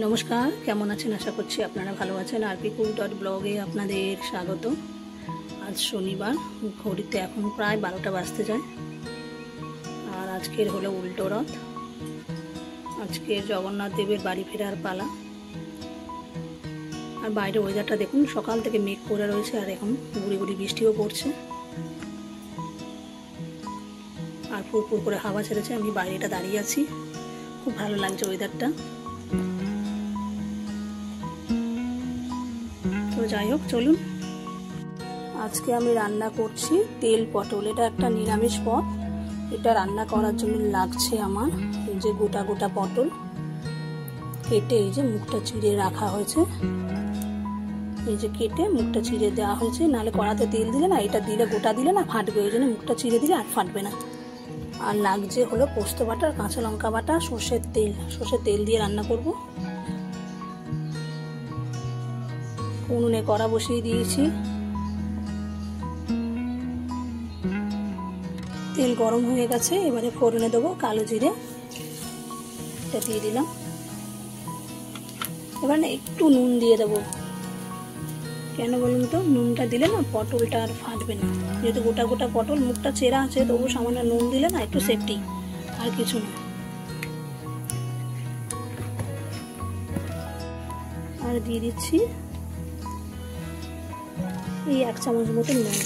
নমস্কার, কেমন আছেন? আশা করছি আপনারা ভালো আছেন। rpcook.blog-এ আপনাদের স্বাগত। আজ শনিবার, ঘড়িতে এখন প্রায় 12টা বাজতে যায়। আর আজকের হলো উল্টো রথ। আজকের জগন্নাথ দেবের বাড়ি ফেরার পালা। আর বাইরে ওয়েদারটা দেখুন, সকাল থেকে মেঘ করে রয়েছে আর এখন গুড়ি গুড়ি বৃষ্টিও পড়ছে। আর ফুরফুর করে হাওয়া ছেড়েছে। আমি বাইরেটা দাঁড়িয়ে আছি, খুব ভালো লাগছে ওয়েদারটা। তো যাই হোক, চলুন। আজকে আমি রান্না করছি তেল পটল। এটা একটা নিরামিষ পদ। এটা রান্না করার জন্য লাগছে আমার এই যে গোটা গোটা পটল কেটে এই যে মুখটা চিড়ে রাখা হয়েছে। এই যে কেটে মুখটা চিড়ে দেওয়া হয়েছে, নাহলে কড়াতে তেল দিলে না, এটা দিলে গোটা দিলে না ফাটবে, ওই জন্য মুখটা চিড়ে দিলে আর ফাটবে না। আর লাগছে হলো পোস্ত বাটা, কাঁচা লঙ্কা বাটা, সর্ষের তেল দিয়ে রান্না করব। উনুনে কড়া বসিয়ে দিয়েছি, তেল গরম হয়ে গেছে। এবারে ফোড়নে দেবো কালো জিরে, এটা দিয়ে দিলাম। এবার না একটু নুন দিয়ে দেবো। কেন বলুন তো, নুনটা দিলে না পটলটা আর ফাটবে না। যেহেতু গোটা গোটা পটল, মুখটা চেরা আছে, তবু সামান্য নুন দিলে না একটু সেফটি, আর কিছু না। আর দিয়ে দিচ্ছি এই 1 চামচ মতো নুন।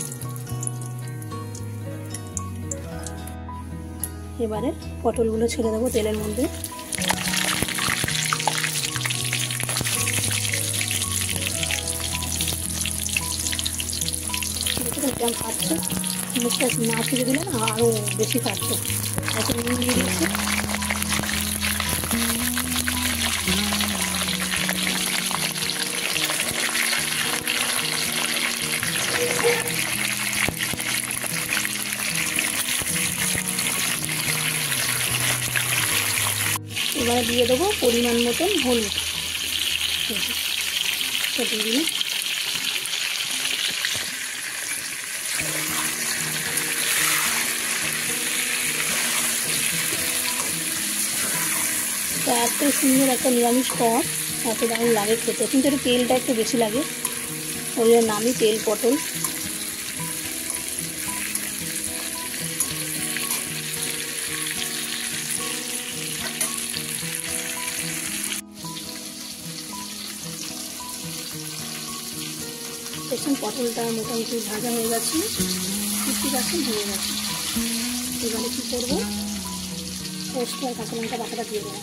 এবারে পটলগুলো ছেড়ে দেবো তেলের মধ্যে। কেমন ফাটছে, মুখটা না ছেড়ে দিলে না আরও বেশি ফাটছে। এখন নুন দিয়ে দিচ্ছি। এবারে দিয়ে দেবো পরিমাণ মতন হলুদ। দিয়ে দিলাম। তো এত সুন্দর একটা নিরামিষ পদ, এত দারুণ লাগে খেতে, কিন্তু একটু তেলটা একটু বেশি লাগে, ওই জন্য নামই তেল পটল। দেখুন পটলটা মোটামুটি ভাজা হয়ে গেছে, 50% হয়ে গেছে। এবারে কী করবো, পোস্ত আর কাঁচা লঙ্কা বাটাটা দিয়ে দেবো।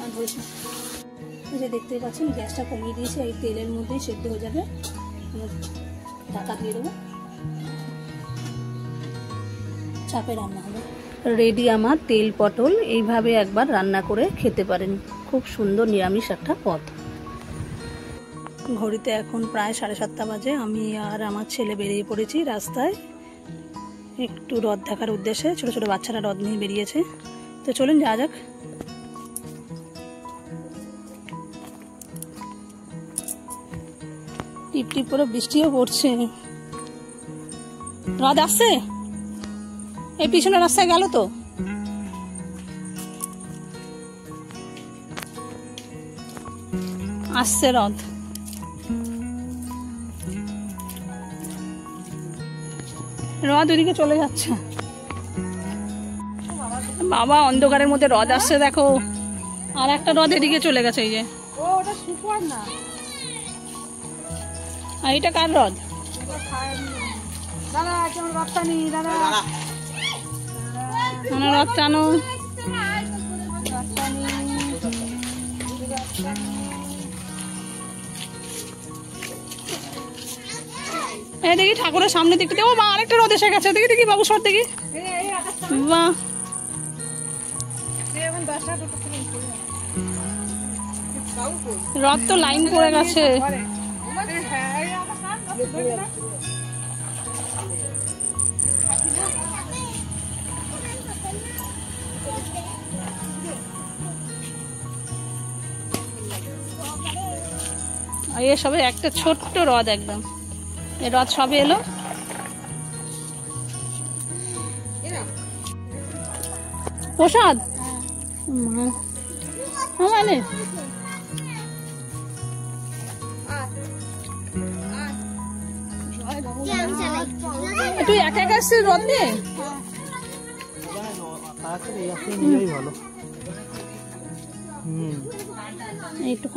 আর হয়েছে, এই যে দেখতেই পাচ্ছেন গ্যাসটা কমিয়ে দিয়েছে, এই তেলের মধ্যেই সেদ্ধ হয়ে যাবে। ঢাকা দিয়ে দেবো, চাপে রান্না হবে। রেডি আমার তেল পটল। এইভাবে একবার রান্না করে খেতে পারেন, খুব সুন্দর নিরামিষ একটা পদ। ঘড়িতে এখন প্রায় 7:30 বাজে। আমি আর আমার ছেলে বেরিয়ে পড়েছি রাস্তায় একটু হ্রদ দেখার উদ্দেশ্যে। ছোট ছোট বাচ্চারা হ্রদ নিয়ে বেরিয়েছে, তো চলুন যাওয়া যাক। টিপ টিপ করে বৃষ্টিও পড়ছে। হ্রদ আসছে, এই পিছনের রাস্তায় গেল তো। আসছে হ্রদ। হ্রদ ওদিকে চলে যাচ্ছে। বাবা, অন্ধকারের মধ্যে হ্রদ আসছে দেখো। আর একটা হ্রদ এদিকে চলে গেছে। এই যে এইটা কার হ্রদ? রথ টানো। দেখি ঠাকুরের সামনে দিকটা। ও মা, আরেকটা রথ এসে গেছে। দেখি দেখি বাবু, সর দেখি। বাহ, রথ তো লাইন পড়ে গেছে। এ সবে একটা ছোট্ট হ্রদ, একদম এই হ্রদ সবে এলো। প্রসাদ মানে তুই একা একা আসছিস হ্রদ নিয়ে? এইটু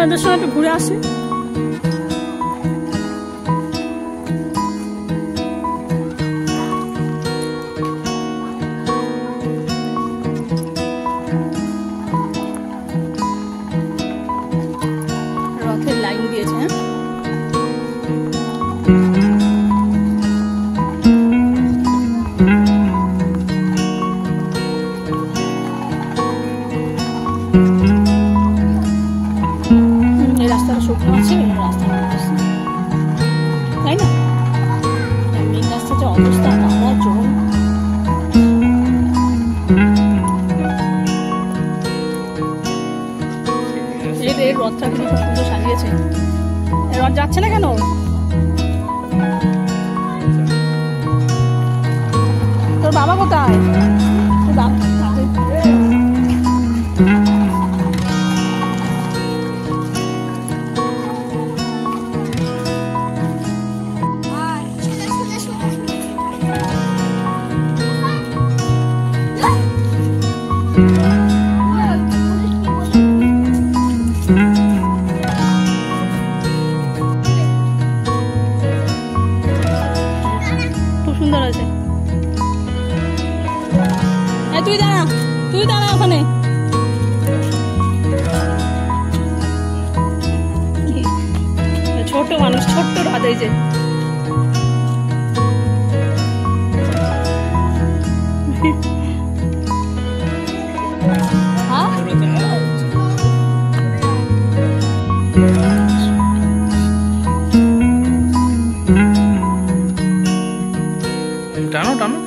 এদের সঙ্গে একটু ঘুরে আসি। রথের লাইন দিয়েছে, হ্যাঁ রাস্তাটা শুকনো আছে, রাস্তা তাই না? মেন রাস্তার যে অবস্থা, কাদা জল। এর রথটা কিন্তু খুব সুন্দর সাজিয়েছে। রথ যাচ্ছে না কেন? তোর বাবা কোথায়? তোর বাবা তুই দাঁড়া ওখানে। ছোট মানুষ, ছোট্ট রাত, এই যে টানো টানো।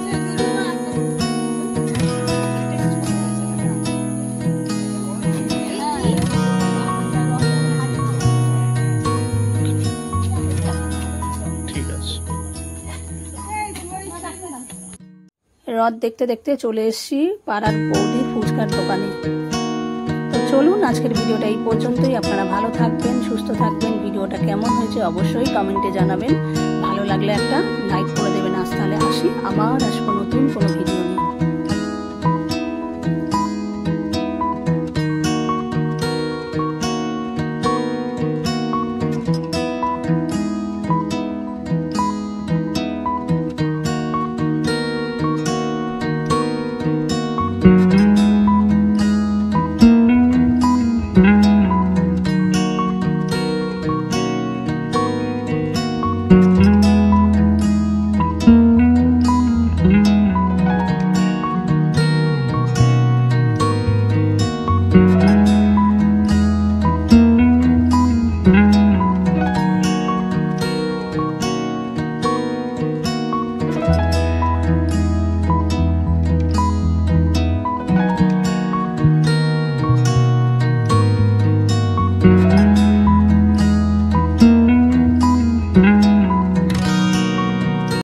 রথ দেখতে দেখতে চলে এসেছি পাড়ার বৌদির ফুচকার দোকানে। তো চলুন আজকের ভিডিওটা এই পর্যন্তই। আপনারা ভালো থাকবেন, সুস্থ থাকবেন। ভিডিওটা কেমন হয়েছে অবশ্যই কমেন্টে জানাবেন। ভালো লাগলে একটা লাইক করে দেবেন। আজ তাহলে আসি, আবার আসবো নতুন কোনো ভিডিও নিয়ে।